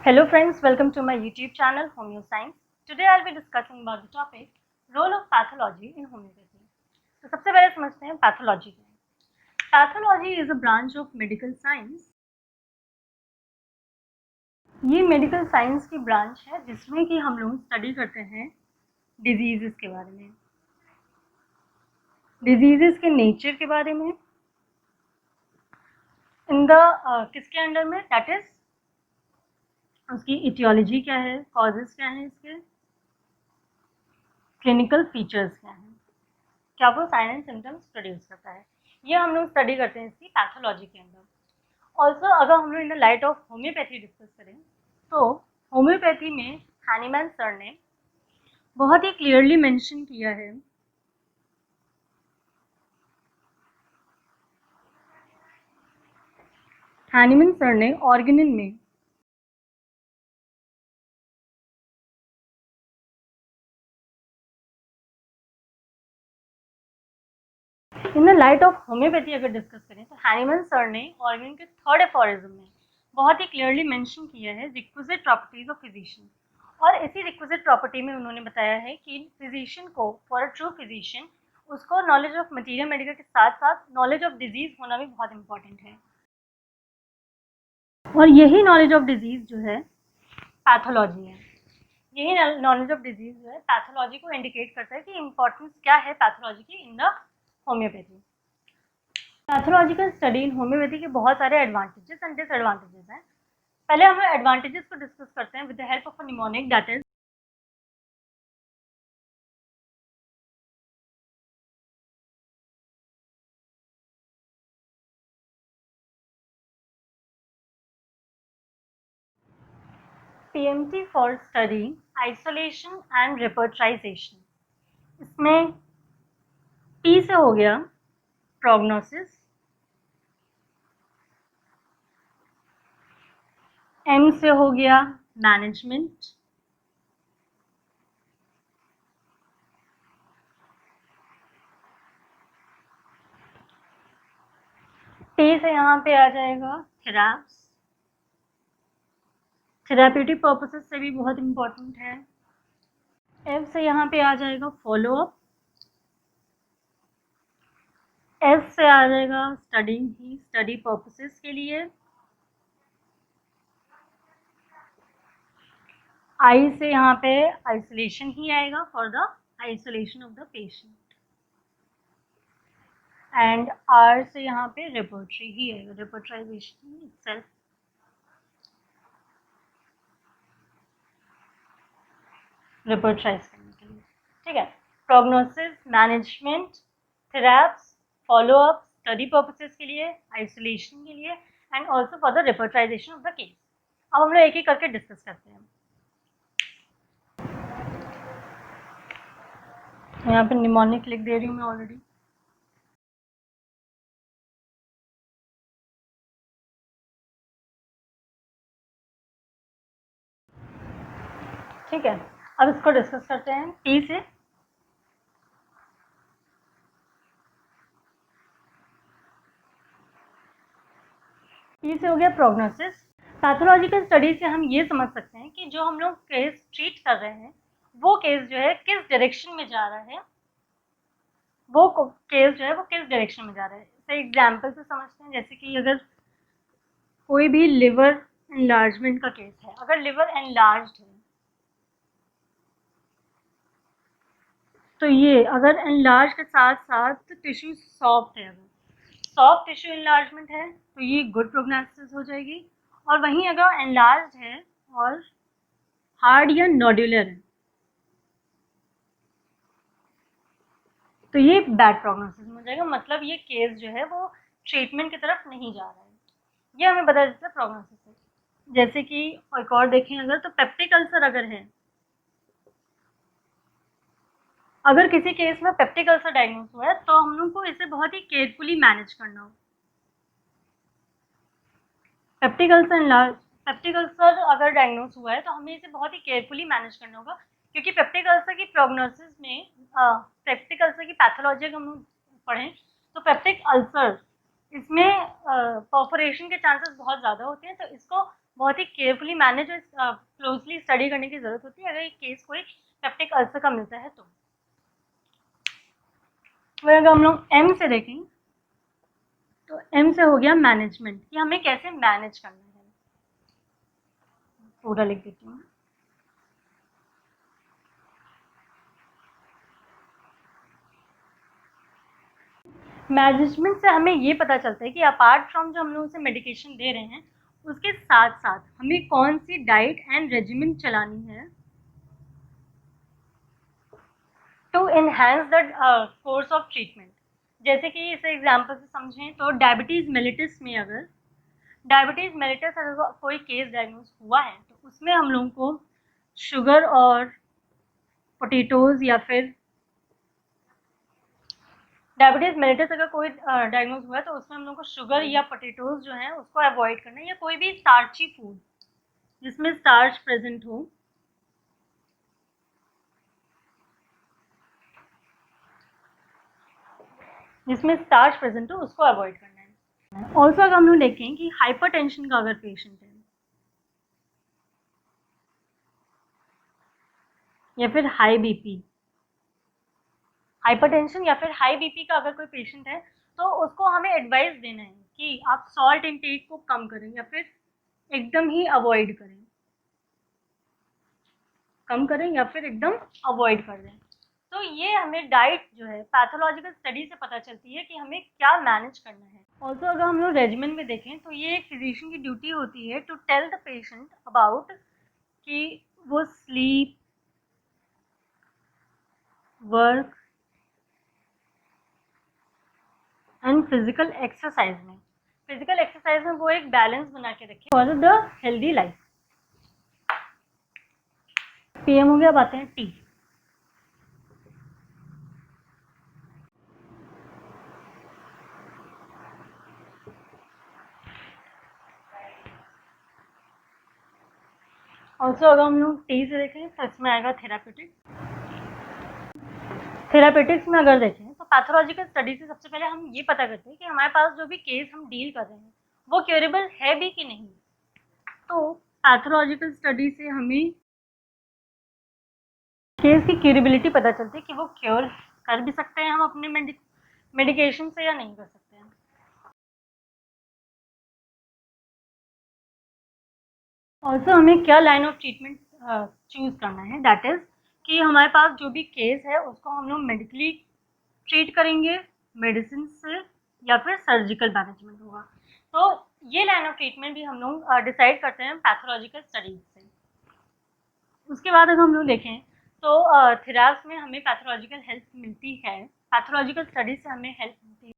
Hello friends, welcome to my YouTube channel Homeo Science. Today I'll be discussing about the topic role of pathology in homeopathy. तो सबसे पहले समझते हैं pathology क्या है. Pathology is a branch of medical science. ये medical science की branch है जिसमें कि हम लोग स्टडी करते हैं डिजीजेस के बारे में, डिजीजेस के नेचर के बारे में, इन द किसके अंडर में, दैट इज उसकी इटियोलॉजी क्या है, कॉजेज क्या है, इसके क्लिनिकल फीचर्स क्या हैं, क्या वो साइन एंड सिम्टम्स प्रोड्यूस करता है, ये हम लोग स्टडी करते हैं इसकी पैथोलॉजी के अंदर. ऑल्सो अगर हम लोग in the light of homeopathy discuss करें तो होम्योपैथी में हैनीमैन सर ने बहुत ही क्लियरली मेंशन किया है हैनीमैन सर ने ऑर्गेनिन में in the light of homeopathy अगर डिस्कस करें तो हैनीमैन सर ने ऑर्गेनिन के थर्ड एफोरिज्म में बहुत ही क्लियरली मेंशन किया है रिक्विजिट प्रॉपर्टीज ऑफ फिजिशियन. और इसी रिक्विजिट प्रॉपर्टी में उन्होंने बताया है कि फिजिशियन को, फॉर अ ट्रू फिजिशियन, उसको नॉलेज ऑफ मटीरियल मेडिकल के साथ साथ नॉलेज ऑफ डिजीज होना भी बहुत इंपॉर्टेंट है. और यही नॉलेज ऑफ डिजीज जो है पैथोलॉजी है. यही नॉलेज ऑफ डिजीज जो है पैथोलॉजी को इंडिकेट करता है कि इंपॉर्टेंस क्या है पैथोलॉजी की in the homeopathy. Pathological study in homeopathy के बहुत सारे एडवांटेजेस एंड डिसएडवांटेजेस हैं. पहले हम एडवांटेजेस को डिस्कस करते हैं with the help of a mnemonic, that is PMT for study isolation and repertorization. इसमें P से हो गया प्रोग्नोसिस, M से हो गया मैनेजमेंट, T से यहाँ पे आ जाएगा थेराप्स, थेराप्यूटिक पर्पसेस से भी बहुत इंपॉर्टेंट है. F से यहाँ पे आ जाएगा फॉलोअप, S से आ जाएगा स्टडी पर्पसेस के लिए, I से यहाँ पे आइसोलेशन ही आएगा for the isolation of the patient, and R से यहाँ पे रिपोर्टरी ही आएगा, रिपोर्टराइजेशन इटसेल्फ. रिपोर्टराइज करने के लिए, ठीक है. Prognosis, management, therapies, follow up, study purposes के लिए, आइसोलेशन के लिए, and also for the repertorization of the case. अब हम लोग एक एक करके डिस्कस करते हैं. यहाँ पे निमोनिक लिख दे रही हूँ मैं ऑलरेडी. ठीक है, अब इसको डिस्कस करते हैं पी से. पी से हो गया प्रोग्नोसिस. पैथोलॉजिकल स्टडी से हम ये समझ सकते हैं कि जो हम लोग केस ट्रीट कर रहे हैं वो केस जो है किस डायरेक्शन में जा रहा है, वो केस जो है वो किस डायरेक्शन में जा रहा है. इसे एग्जाम्पल से समझते हैं. जैसे कि अगर कोई भी लिवर एनलार्जमेंट का केस है, अगर लिवर एनलार्ज्ड है तो ये अगर एनलार्ज के साथ साथ टिश्यू सॉफ्ट है, अगर सॉफ्ट टिश्यू एनलार्जमेंट है तो ये गुड प्रोग्नोसिस हो जाएगी. और वहीं अगर एनलार्ज है और हार्ड या नोड्यूलर है तो ये बैड प्रोग्नोसिस हो जाएगा. मतलब ये केस जो है वो ट्रीटमेंट की तरफ नहीं जा रहा है. ये हमें बता देता है प्रोग्नोसिस से. जैसे कि एक और देखें, अगर तो पेप्टिक अल्सर अगर है, अगर किसी केस में पेप्टिक अल्सर डायग्नोस हुआ है तो हम लोग को इसे बहुत ही केयरफुली मैनेज करना होगा. पेप्टिक अल्सर अगर डायग्नोस हुआ है तो हमें इसे बहुत ही केयरफुली मैनेज करना होगा, क्योंकि पेप्टिक अल्सर की प्रोग्नोसिस में, पेप्टिक अल्सर की पैथोलॉजी अगर हम लोग पढ़ें तो पेप्टिक अल्सर इसमें परफोरेशन के चांसेस बहुत ज़्यादा होते हैं. तो इसको बहुत ही केयरफुली मैनेज और क्लोजली स्टडी करने की ज़रूरत होती है अगर ये केस कोई पेप्टिक अल्सर का मिलता है तो। वह अगर हम लोग एम से देखें तो एम से हो गया मैनेजमेंट, कि हमें कैसे मैनेज करना है। पूरा लिख देती हूँ। मैनेजमेंट से हमें ये पता चलता है कि अपार्ट फ्रॉम जो हम लोग उसे मेडिकेशन दे रहे हैं उसके साथ साथ हमें कौन सी डाइट एंड रेजिमेंट चलानी है to enhance the course of treatment. जैसे कि इसे एग्जांपल से समझें तो डायबिटीज़ मेलिटस में अगर कोई केस डायग्नोज हुआ है तो उसमें हम लोगों को शुगर और पोटैटोज या फिर डायबिटीज़ मेलिटस अगर कोई डायग्नोज हुआ है तो उसमें हम लोग को शुगर या पोटैटोज जो है उसको अवॉइड करना है, या कोई भी स्टार्ची फूड जिसमें स्टार्च प्रेजेंट हो। उसको अवॉइड करना है। ऑल्सो अगर हम लोग देखें कि हाइपरटेंशन का अगर पेशेंट है या फिर हाई बीपी, हाइपरटेंशन या फिर हाई बीपी का अगर कोई पेशेंट है तो उसको हमें एडवाइस देना है कि आप सॉल्ट इनटेक को कम करें या फिर एकदम ही अवॉइड करें, एकदम अवॉइड कर दें। तो ये हमें डाइट जो है पैथोलॉजिकल स्टडी से पता चलती है कि हमें क्या मैनेज करना है। ऑल्सो अगर हम लोग रेजिमेंट में देखें तो ये एक फिजिशियन की ड्यूटी होती है to tell the patient about कि वो sleep, work and physical exercise में वो एक बैलेंस बना के रखे for the healthy life. PM हो गया, अब आते हैं टी। ऑल्सो अगर हम लोग टी से देखें तो इसमें आएगा थेरापेटिक्स में अगर देखें तो पैथोलॉजिकल स्टडी से सबसे पहले हम ये पता करते हैं कि हमारे पास जो भी केस हम डील कर रहे हैं वो क्योरेबल है भी कि नहीं। तो पैथोलॉजिकल स्टडी से हमें केस की क्यूरेबिलिटी पता चलती है कि वो क्योर कर भी सकते हैं हम अपने मेडिकेशन से या नहीं कर सकते हैं। ऑल्सो हमें क्या लाइन ऑफ ट्रीटमेंट चूज करना है, दैट इज कि हमारे पास जो भी केस है उसको हम लोग मेडिकली ट्रीट करेंगे मेडिसिन से या फिर सर्जिकल मैनेजमेंट होगा। तो ये लाइन ऑफ ट्रीटमेंट भी हम लोग डिसाइड करते हैं पैथोलॉजिकल स्टडीज से। उसके बाद अगर हम लोग देखें तो थेराप्स में हमें पैथोलॉजिकल हेल्प मिलती है, पैथोलॉजिकल स्टडीज से हमें हेल्प मिलती है।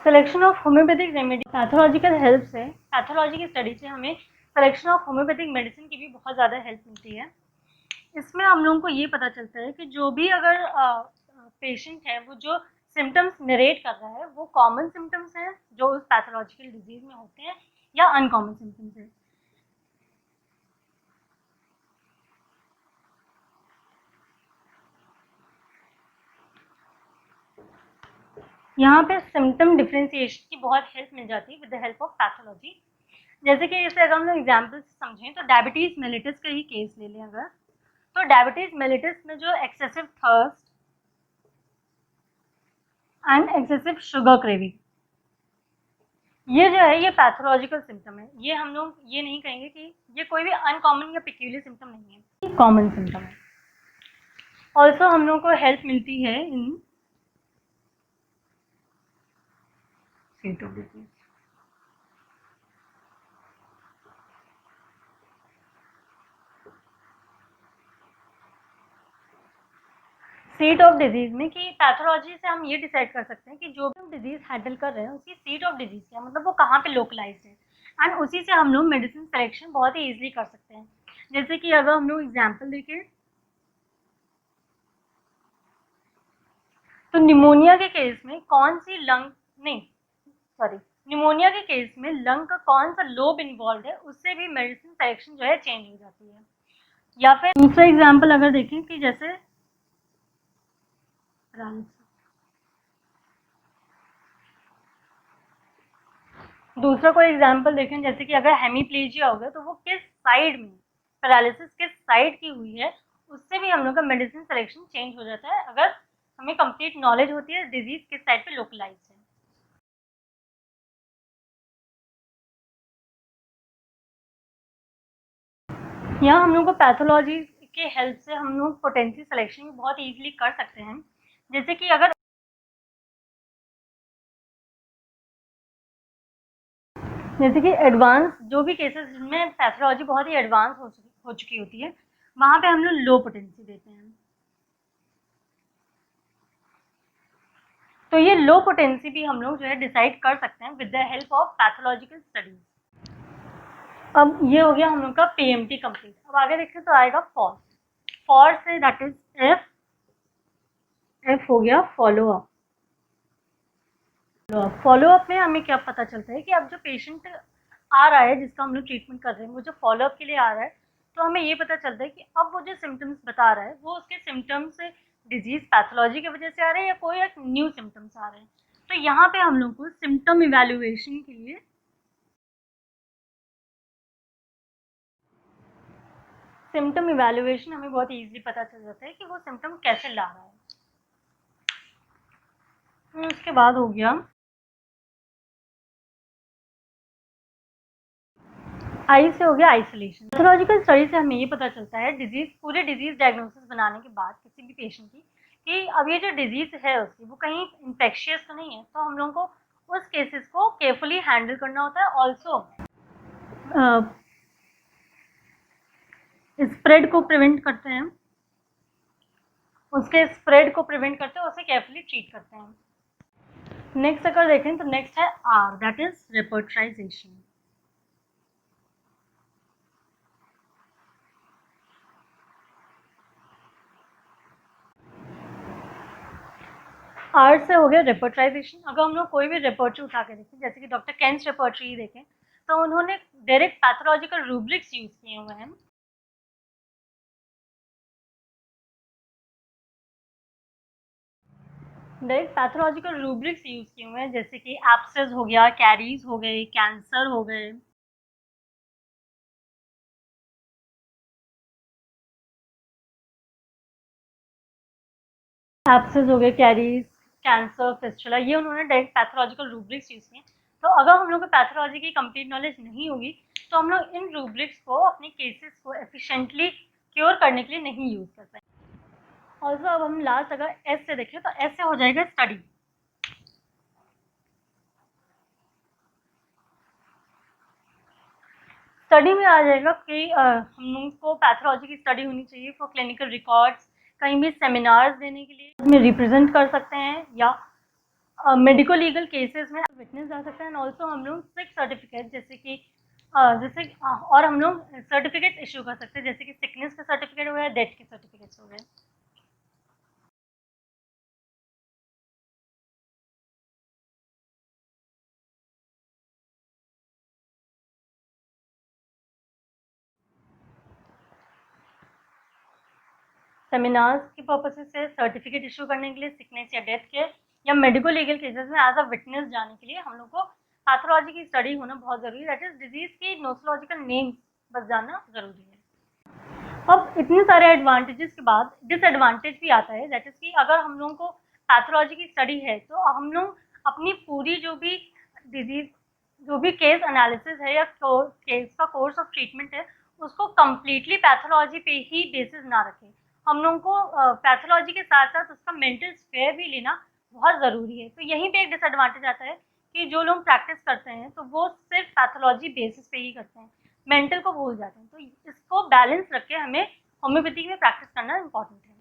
Selection of homeopathic remedy, pathology की स्टडी से हमें सिलेक्शन ऑफ होम्योपैथिक मेडिसिन की भी बहुत ज़्यादा हेल्प मिलती है। इसमें हम लोगों को ये पता चलता है कि जो भी अगर पेशेंट है वो जो सिम्टम्स नरेट कर रहा है वो कॉमन सिम्टम्स हैं जो उस पैथोलॉजिकल डिजीज में होते हैं या अनकॉमन सिम्टम्स हैं। यहाँ पे सिम्टम डिफ्रेंसिएशन की बहुत हेल्प मिल जाती है with the help of pathology. जैसे कि इसे अगर हम लोग एग्जाम्पल से समझें तो डायबिटीज मेलिटस का ही केस ले लें अगर, तो डायबिटीज मेलिटस में जो excessive thirst and excessive sugar craving, ये जो है ये पैथोलॉजिकल सिम्टम है। ये हम लोग ये नहीं कहेंगे कि ये कोई भी अनकॉमन या पिक्यूलियर सिम्टम नहीं है, ये कॉमन सिम्टम है। ऑल्सो हम लोगों को हेल्प मिलती है in seat of disease. Seat of disease में कि पैथोलॉजी से हम ये डिसाइड कर सकते हैं कि जो भी हम डिजीज हैंडल कर रहे हैं उसकी सीट ऑफ डिजीज क्या, मतलब वो कहाँ पे लोकलाइज्ड है, एंड उसी से हम लोग मेडिसिन सिलेक्शन बहुत ही ईजिली कर सकते हैं। जैसे कि अगर हम लोग एग्जाम्पल देखें तो निमोनिया के केस में कौन सी लंग नहीं सॉरी निमोनिया के केस में लंग का कौन सा लोब इन्वॉल्व है उससे भी मेडिसिन सिलेक्शन जो है चेंज हो जाती है। या फिर दूसरा एग्जाम्पल अगर देखें कि जैसे दूसरा कोई एग्जांपल देखें, जैसे कि अगर हेमीप्लेजिया हो गया तो वो किस साइड में, पैरालिसिस किस साइड की हुई है, उससे भी हम लोग का मेडिसिन सिलेक्शन चेंज हो जाता है, अगर हमें कंप्लीट नॉलेज होती है डिजीज किस साइड पे लोकलाइज है। यहाँ हम लोग को पैथोलॉजी के हेल्प से हम लोग पोटेंसी सिलेक्शन भी बहुत इजीली कर सकते हैं। जैसे कि अगर एडवांस जो भी केसेस जिनमें पैथोलॉजी बहुत ही एडवांस हो चुकी होती है, वहाँ पे हम लोग लो पोटेंसी देते हैं। तो ये लो पोटेंसी भी हम लोग जो है डिसाइड कर सकते हैं with the help of pathological studies. अब ये हो गया हम लोग का पीएमटी कंप्लीट। अब आगे देखें तो आएगा for. For say that is F. F हो गया फॉलो अप। फॉलो अप में हमें क्या पता चलता है कि अब जो पेशेंट आ रहा है जिसका हम लोग ट्रीटमेंट कर रहे हैं, वो जो फॉलो अप के लिए आ रहा है, तो हमें ये पता चलता है कि अब वो जो सिम्टम्स बता रहा है वो उसके सिम्टम्स डिजीज पैथोलॉजी की वजह से आ रहे हैं या कोई एक न्यू सिम्टम्स आ रहे हैं। तो यहाँ पे हम लोग को सिम्टम इवेल्युएशन के लिए सिम्टम इवेल्युएशन हमें बहुत इजीली पता चल जाता है कि वो सिम्टम कैसे ला रहा है। उसके बाद हो गया आई से हो गया आइसोलेशन। पैथोलॉजिकल स्टडी से हमें ये पता चलता है पूरे डिजीज डायग्नोसिस बनाने के बाद किसी भी पेशेंट की, कि अब ये जो डिजीज है उसकी वो कहीं इन्फेक्शियस तो नहीं है, तो हम लोगों को उस केसेस को केयरफुली हैंडल करना होता है। ऑल्सो स्प्रेड को प्रिवेंट करते हैं, उसके स्प्रेड को प्रिवेंट करते हैं, उसे केयरफुली ट्रीट करते हैं। नेक्स्ट अगर देखें तो नेक्स्ट है आर, दैट इज रेपर्टराइजेशन। आर से हो गया रेपर्टराइजेशन। अगर हम लोग कोई भी रेपर्टरी उठा के देखें, जैसे कि डॉक्टर केंस रेपर्टरी देखें, तो उन्होंने डायरेक्ट पैथोलॉजिकल रूब्रिक्स यूज किए हुए हैं। डायरेक्ट पैथोलॉजिकल रूब्रिक्स यूज किए हुए हैं, जैसे कि एब्सेस हो गया, कैरीज हो गए, कैंसर हो गए। एब्सेस हो गए, कैरीज, कैंसर, फिस्टुला, ये उन्होंने डायरेक्ट पैथोलॉजिकल रूब्रिक्स यूज किए। तो अगर हम लोग को पैथोलॉजी की कंप्लीट नॉलेज नहीं होगी तो हम लोग इन रूब्रिक्स को अपने केसेस को एफिशिएंटली क्योर करने के लिए नहीं यूज कर पाएंगे। ऑल्सो अब हम लास्ट अगर एस से देखें तो एस से हो जाएगा स्टडी। स्टडी में आ जाएगा कि हम लोग को पैथोलॉजी की स्टडी होनी चाहिए फॉर क्लिनिकल रिकॉर्ड्स, कहीं भी सेमिनार्स देने के लिए उसमें रिप्रेजेंट कर सकते हैं, या मेडिको लीगल केसेस में विटनेस जा सकते हैं। ऑल्सो हम लोग सिक सर्टिफिकेट जैसे कि और हम लोग सर्टिफिकेट इशू कर सकते हैं, जैसे कि सिकनेस के सर्टिफिकेट हो गए, डेथ के सर्टिफिकेट्स हो गए। सेमिनार्स के पर्पसेस से, सर्टिफिकेट इशू करने के लिए, सिकनेस या डेथ के, या मेडिको लीगल केसेस में एज अ विटनेस जाने के लिए हम लोग को पैथोलॉजी की स्टडी होना बहुत जरूरी है। दैट इज डिजीज की नोसोलॉजिकल नेम्स बस जानना जरूरी है। अब इतने सारे एडवांटेजेस के बाद डिसएडवांटेज भी आता है, दैट इज कि अगर हम लोगों को पैथोलॉजी की स्टडी है तो हम लोग अपनी पूरी जो भी डिजीज, जो भी केस एनालिसिस है या केस का कोर्स ऑफ ट्रीटमेंट है, उसको कम्प्लीटली पैथोलॉजी पे ही बेसिस ना रखें। हम लोगों को पैथोलॉजी के साथ साथ उसका मेंटल स्पेयर भी लेना बहुत ज़रूरी है। तो यहीं पे एक डिसएडवांटेज आता है कि जो लोग प्रैक्टिस करते हैं तो वो सिर्फ पैथोलॉजी बेसिस पे ही करते हैं, मेंटल को भूल जाते हैं। तो इसको बैलेंस रख के हमें होम्योपैथी में प्रैक्टिस करना इम्पोर्टेंट है।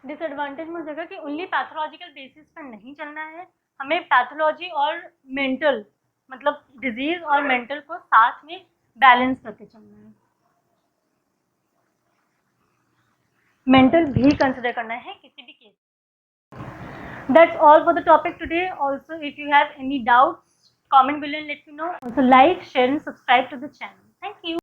डिसएडवांटेज में हो जाएगा कि ओनली पैथोलॉजिकल बेसिस पर नहीं चलना है, हमें पैथोलॉजी और मेंटल, मतलब डिजीज और मेंटल को साथ में बैलेंस करके चलना है। मेंटल भी कंसिडर करना है किसी भी case. That's all for the topic today. Also, if you have any doubts, comment below and let me know. Also, like, share, and subscribe to the channel. Thank you.